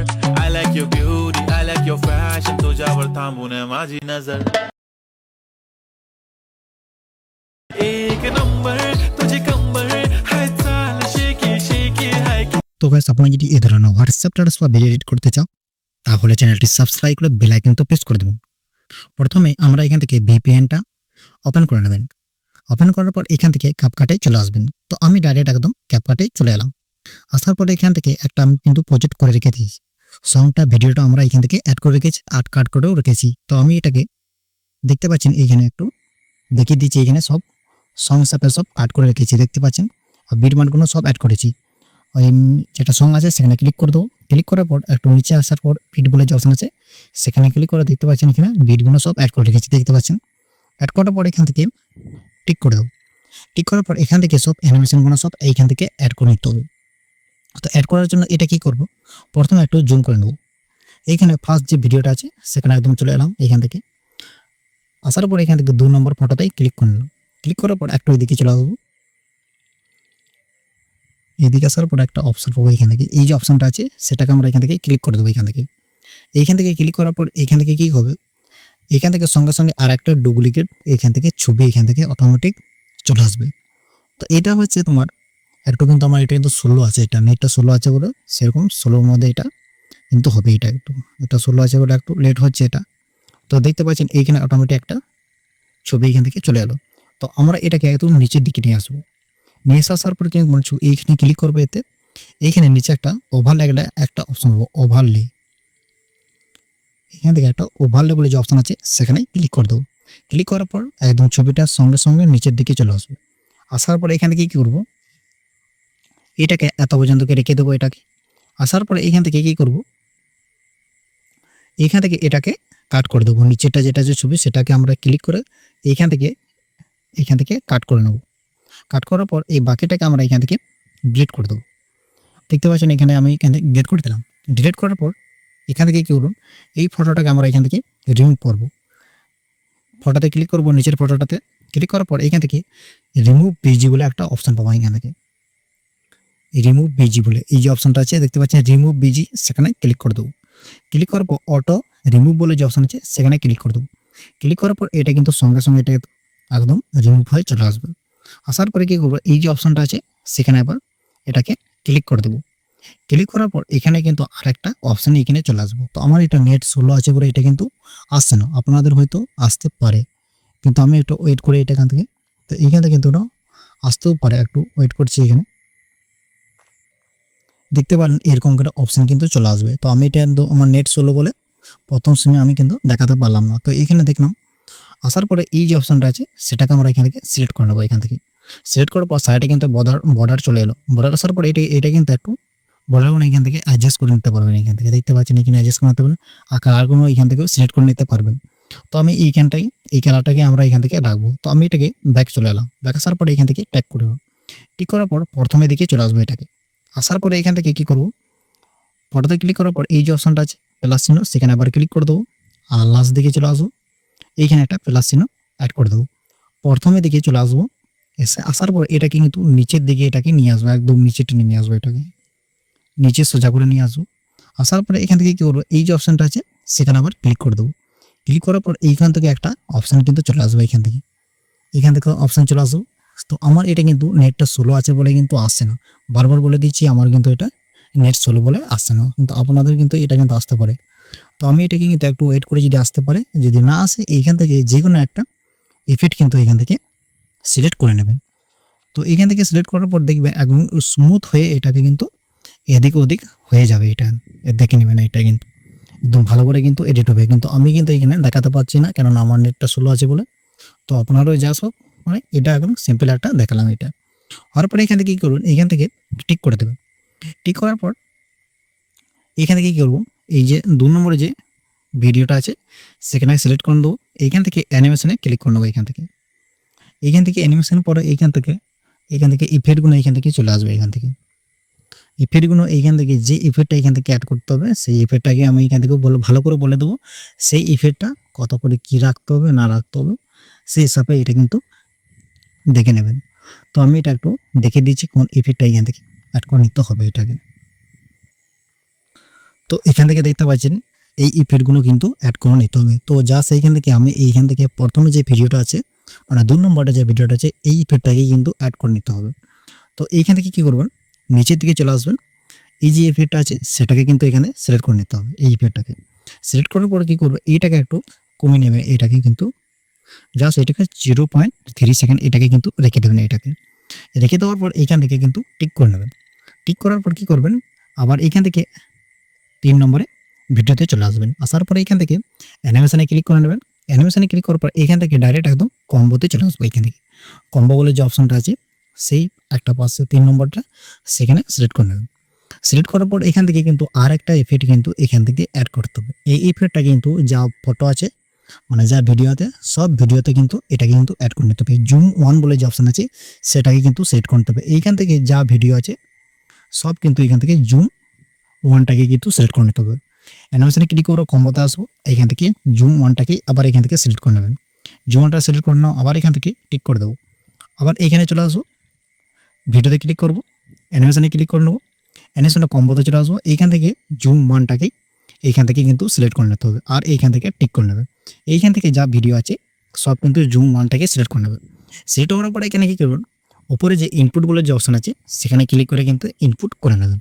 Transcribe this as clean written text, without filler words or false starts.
I like your beauty, I like your fashion. तुझ्यावर थांबून आहे माझी नजर. एक नंबर तुझी कंबर हाय चाल शेकी शेकी हाय. তো গাইস আপনি যদি এই ধরনের হোয়াটসঅ্যাপ স্ট্যাটাস বা ভিডিও এডিট করতে চাও তাহলে চ্যানেলটি সাবস্ক্রাইব করে বেল আইকনটা প্রেস করে দেবেন। প্রথমে আমরা এখান থেকে ভিপিএনটা ওপেন করে নেবেন। ওপেন করার পর এখান থেকে ক্যাপকাটে চলে আসবেন। তো আমি ডাইরেক্ট একদম ক্যাপকাটে চলে এলাম। আসার পরে এখান থেকে একটা আমি কিন্তু প্রজেক্ট করে রেখেছি, সংটা ভিডিওটা আমরা এখান থেকে অ্যাড করে রেখেছি, আর্ট কাট করেও রেখেছি। তো আমি এটাকে দেখতে পাচ্ছেন এইখানে একটু দেখিয়ে দিচ্ছি, এখানে সব সং সাথে সব কাট করে রেখেছি দেখতে পাচ্ছেন, আর বিটমার্কগুলো সব অ্যাড করেছি। ওই যেটা সং আছে সেখানে ক্লিক করে দেবো। ক্লিক করার পর একটু নিচে আসার পর বিট বলে যে অপশন আছে সেখানে ক্লিক করে দেখতে পাচ্ছেন এখানে বিটগুলো সব অ্যাড করে রেখেছি দেখতে পাচ্ছেন। অ্যাড করার পর এখান থেকে টিক করে দেবো। টিক করার পর এখান থেকে সব অ্যানিমেশনগুলো সব এইখান থেকে অ্যাড করে নিতে হবে। তো অ্যাড করার জন্য এটা কি করব, প্রথমে একটু জুম করে নেব। এইখানে ফার্স্ট যে ভিডিওটা আছে সেখানে একদম চলে এলাম। এইখান থেকে আসার পর এখান থেকে 2 নম্বর ফটোতেই ক্লিক করে নিলাম। ক্লিক করার পর একটু এদিকে চলে আসবো। এদিকে আসার পর একটা অপশন পাবো এখান থেকে, এই যে অপশনটা আছে সেটাকে আমরা এখান থেকে ক্লিক করে দেবো। এইখান থেকে ক্লিক করার পর এখান থেকে কি হবে, এখান থেকে সঙ্গে সঙ্গে আর একটা ডুপ্লিকেট এখান থেকে ছবি এখান থেকে অটোমেটিক চলে আসবে। তো এটা হচ্ছে তোমার একটু কিন্তু আমার এটা কিন্তু স্লো আছে, এটা নেটটা স্লো আছে বলে সেরকম স্লোর মধ্যে এটা কিন্তু হবে। এটা স্লো আছে বলে একটু লেট হচ্ছে এটা। তো দেখতে পাচ্ছেন এইখানে অটোমেটিক একটা ছবি এখান থেকে চলে এলো। তো আমরা এটাকে একদম নিচের দিকে নিয়ে আসবো। নিয়ে আসার পর কিন্তু বলছো এইখানে ক্লিক করবে, এতে এইখানে নিচে একটা ওভারলে একটা অপশন হবে, ওভারলে। এখান থেকে একটা ওভারলে বলে যে অপশন আছে সেখানে ক্লিক করে দেবো। ক্লিক করার পর একদম ছবিটার সঙ্গে সঙ্গে নিচের দিকে চলে আসবে। আসার পর এখান থেকে কি করবো, এটাকে এত পর্যন্ত রেখে দেবো এটাকে। আসার পরে এখান থেকে কি করব, এখান থেকে এটাকে কাট করে দেবো। নিচেরটা যেটা যে ছবি সেটাকে আমরা ক্লিক করে এখান থেকে কাট করে নেব। কাট করার পর এই বাকিটাকে আমরা এখান থেকে ডিলিট করে দেবো। দেখতে পাচ্ছেন এখানে আমি এখান থেকে ডিলিট করে দিলাম। ডিলিট করার পর এখান থেকে কি করব, এই ফটোটাকে আমরা এখান থেকে রিমুভ করব। ফটোতে ক্লিক করব, নিচের ফটোটাতে ক্লিক করার পর এখান থেকে রিমুভ পিজি বলে একটা অপশন পাবো। এখান থেকে রিমুভ বিজি বলে এই যে অপশনটা আছে দেখতে পাচ্ছেন রিমুভ বিজি, সেখানে ক্লিক করে দেবো। ক্লিক করার পর অটো রিমুভ বলে যে অপশন আছে সেখানে ক্লিক করে দেবো। ক্লিক করার পর এটা কিন্তু সঙ্গে সঙ্গে এটা একদম রিমুভ হয়ে চলে আসবে। আসার পরে কি করবো, এই যে অপশনটা আছে সেখানে আবার এটাকে ক্লিক করে দেবো। ক্লিক করার পর এখানে কিন্তু আরেকটা অপশন এখানে চলে আসবো। তো আমার এটা নেট স্লো আছে বলে এটা কিন্তু আসছে না, আপনাদের হয়তো আসতে পারে, কিন্তু আমি একটু ওয়েট করে এটা এখান থেকে, তো এইখান থেকে কিন্তু ওটা আসতেও পারে, একটু ওয়েট করছি। এখানে দেখতে পারেন এরকম করে অপশন কিন্তু চলে আসবে। তো আমি এটা আমার নেট স্লো বলে প্রথম সময় আমি কিন্তু দেখাতে পারলাম না। তো এখানে দেখলাম আসার পরে এই যে অপশনটা আছে সেটাকে আমরা এখান থেকে সিলেক্ট করে নেবো। এখান থেকে সিলেক্ট করার পর সাইডে কিন্তু বর্ডার চলে এলো। বর্ডার আসার পর এটা কিন্তু একটু বর্ডারগুলো এখান থেকে অ্যাডজাস্ট করে নিতে পারবেন। এখান থেকে দেখতে পাচ্ছেন এখানে অ্যাডজাস্ট করে নিতে পারবেন, আর কালারগুলো এখান থেকে সিলেক্ট করে নিতে পারবেন। তো আমি এই কালারটাকে আমরা এখান থেকে রাখবো। তো আমি এটাকে ব্যাক চলে এলাম। ব্যাক আসার পরে এখান থেকে ট্যাগ করে টিক করার পর প্রথমে দিকে চলে আসবো এটাকে। আসার পরে এখান থেকে কি করব, ফটোতে ক্লিক করার পর এই যে অপশনটা আছে প্লাস চিহ্ন সেখানে আবার ক্লিক করে দেবো। আর লাস্ট দিকে চলে আসবো, এইখানে একটা প্লাস চিহ্ন অ্যাড করে দেবো। প্রথমে দিকে চলে আসবো, আসার পর এটাকে কিন্তু নিচের দিকে এটাকে নিয়ে আসবো, একদম নিচে টেনে নিয়ে আসবো, এটাকে নিচে সোজা করে নিয়ে আসবো। আসার পরে এখান থেকে কি করবো, এই যে অপশনটা আছে সেখানে আবার ক্লিক করে দেবো। ক্লিক করার পর এইখান থেকে একটা অপশন কিন্তু চলে আসবে। এখান থেকে অপশন চলে আসবো। তো আমার এটা কিন্তু নেটটা স্লো আছে বলে কিন্তু আসছে না, বারবার বলে দিচ্ছি আমার কিন্তু এটা নেট স্লো বলে আসছে না, কিন্তু আপনাদের কিন্তু এটা কিন্তু আসতে পারে। তো আমি এটাকে কিন্তু একটু ওয়েট করে যদি আসতে পারে, যদি না আসে এইখান থেকে যে কোনো একটা ইফেক্ট কিন্তু এখান থেকে সিলেক্ট করে নেবেন। তো এখান থেকে সিলেক্ট করার পর দেখবেন একদম স্মুথ হয়ে এটাকে কিন্তু এদিক ওদিক হয়ে যাবে। এটা দেখে নেবেন, এটা কিন্তু একদম ভালো করে কিন্তু এডিট হবে। কিন্তু আমি কিন্তু এখানে দেখাতে পারছি না, কেননা আমার নেটটা স্লো আছে বলে। তো আপনারও যা সব মানে এটা একদম সিম্পল একটা দেখালাম। এটা হওয়ার পরে এখান থেকে কি করবেন, এখান থেকে টিক করে দেবেন। টিক করার পর এখান থেকে কি করবো, এই যে 2 নম্বরে যে ভিডিওটা আছে সেখানে সিলেক্ট করে দেবো। এইখান থেকে অ্যানিমেশনে ক্লিক করে নেবো। এখান থেকে অ্যানিমেশন পরে এইখান থেকে ইফেক্টগুলো এখান থেকে চলে আসবে। এখান থেকে ইফেক্টগুলো এইখান থেকে যে ইফেক্টটা এখান থেকে অ্যাড করতে হবে সেই ইফেক্টটাকে আমি এখান থেকে ভালো করে বলে দেবো। সেই ইফেক্টটা কত করে কি রাখতে হবে না রাখতে হবে সেই হিসাবে এটা কিন্তু দেখে নেবেন। তো আমি এটা একটু দেখে দিচ্ছি কোন ইফেক্টটা এখান থেকে অ্যাড করে নিতে হবে এটাকে। তো তো এখান থেকে দেখতে পাচ্ছেন এই ইফেক্টগুলো কিন্তু অ্যাড করে নিতে হবে। তো জাস্ট এইখান থেকে আমি এইখান থেকে প্রথমে যে ভিডিওটা আছে মানে 2 নম্বরে যে ভিডিওটা আছে এই ইফেক্টটাকে কিন্তু অ্যাড করে নিতে হবে। তো এইখান থেকে কি করবেন, নিচের দিকে চলে আসবেন, এই যে ইফেক্টটা আছে সেটাকে কিন্তু এখানে সিলেক্ট করে নিতে হবে। এই ইফেক্টটাকে সিলেক্ট করার পরে কি করবে, এইটাকে একটু কমিয়ে নেবে, এটাকে কিন্তু জাস্ট এটাকে 0.3 সেকেন্ড এটাকে কিন্তু রেখে দেবেন। এটাকে রেখে দেওয়ার পর এইখান থেকে কিন্তু টিক করে নেবেন। টিক করার পর কি করবেন, আবার এইখান থেকে 3 নম্বরে ভিডিওতে চলে আসবেন। আসার পরে এখান থেকে অ্যানিমেশনে ক্লিক করে নেবেন। অ্যানিমেশনে ক্লিক করার পর এখান থেকে ডাইরেক্ট একদম কম্বোতে চলে আসবো। এখান থেকে কম্বো বলে যে অপশনটা আছে সেই একটা পাশে 3 নম্বরটা সেখানে সিলেক্ট করে নেবেন। সিলেক্ট করার পর এখান থেকে কিন্তু আর একটা ইফেক্ট কিন্তু এখান থেকে অ্যাড করতে হবে। এই ইফেক্টটা কিন্তু যা ফটো আছে মানে যা ভিডিওতে সব ভিডিওতে কিন্তু এটাকে কিন্তু অ্যাড করে নিতে হবে। জুম 1 বলে যে অপশন আছে সেটাকে কিন্তু সেট করতে হবে। এইখান থেকে যা ভিডিও আছে সব কিন্তু এখান থেকে জুম 1টাকে কিন্তু সিলেক্ট করে নিতে হবে। অ্যানিমেশনে ক্লিক করে কম্বোতে আসবো, এখান থেকে জুম 1টাকে আবার এখান থেকে সিলেক্ট করে নেবেন। জুম 1টা সিলেক্ট করে নাও, আবার এখান থেকে টিক করে দেবো। আবার এখানে চলে আসবো, ভিডিওতে ক্লিক করব, অ্যানিমেশনে ক্লিক করে নেবো, অ্যানিমেশনে কম্বোতে চলে আসবো। এইখান থেকে জুম 1টাকেই এইখান থেকে কিন্তু সিলেক্ট করে নিতে হবে আর এইখান থেকে টিক করে নেবে। এইখান থেকে যা ভিডিও আছে সব কিন্তু জুম 1টাকে সিলেক্ট করে নেবে। সিলেক্ট করার পরে এখানে কি করবেন, উপরে যে ইনপুট বলে যে অপশন আছে সেখানে ক্লিক করে কিন্তু ইনপুট করে নেবেন।